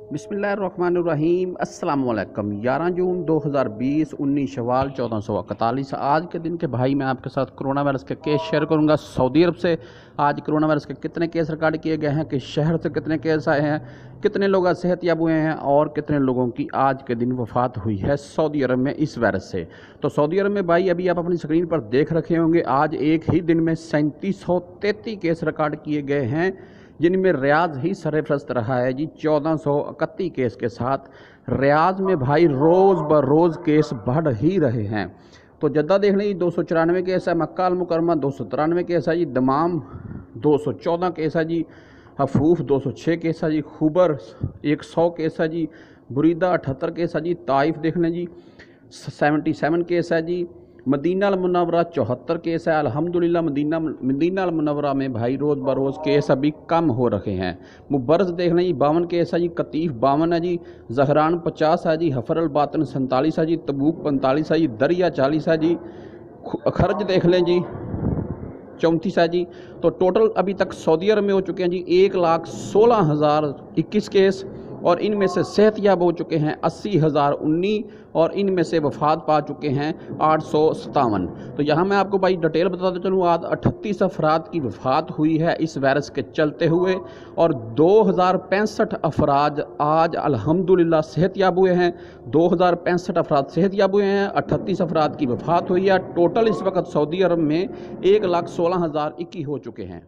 बिस्मिल्लाहिर्रहमानिर्रहीम अस्सलाम वालेकुम। 11 जून 2020 19 शवाल 1441। आज के दिन के भाई मैं आपके साथ कोरोना वायरस के केस शेयर करूंगा। सऊदी अरब से आज कोरोना वायरस के कितने केस रिकॉर्ड किए गए हैं, किस शहर से कितने केस आए हैं, कितने लोग आज सेहतयाब हुए हैं और कितने लोगों की आज के दिन वफात हुई है सऊदी अरब में इस वायरस से। तो सऊदी अरब में भाई अभी आप अपनी स्क्रीन पर देख रखे होंगे, आज एक ही दिन में 3733 केस रिकॉर्ड किए गए हैं, जिनमें रियाज ही सरफहरिस्त रहा है जी 1431 केस के साथ। रियाज में भाई रोज़ ब रोज़ केस बढ़ ही रहे हैं। तो जद्दा देख लीजिए 294 केस है, मक्का अल मुकरमा 293 केस है जी, दमाम 214 केस है जी, हफूफ 206 केस है जी, खुबर 100 केस है जी, बुरीदा 78 केस है जी, ताइफ देख लें जी 77 केस है जी, मदीना अल मुनव्वरा 74 केस है। अल्हम्दुलिल्लाह मदीना अल मुनव्वरा में भाई रोज़ बरोज़ केस अभी कम हो रखे हैं। मुबरज़ देख लें जी 52 केस है जी, कतीफ़ 52 है जी, जहरान 50 है जी, हफर अल बातन 47 है जी, तबूक 45 है जी, दरिया 40 है जी, खर्ज देख लें जी 34 है जी। तो टोटल अभी तक सऊदी अरब में हो चुके हैं जी 1,16,021 केस, और इनमें से सेहतयाब हो चुके हैं 80,019, और इनमें से वफात पा चुके हैं 857। तो यहाँ मैं आपको भाई डिटेल बताता चलूँ, आज 38 अफराद की वफात हुई है इस वायरस के चलते हुए, और 2065 अफराद आज अल्हम्दुलिल्लाह सेहतयाब हुए हैं। 2065 अफराद सेहतयाब हुए हैं, 38 अफराद की वफात हुई है। टोटल इस वक्त सऊदी अरब में 1,16,021 हो चुके हैं।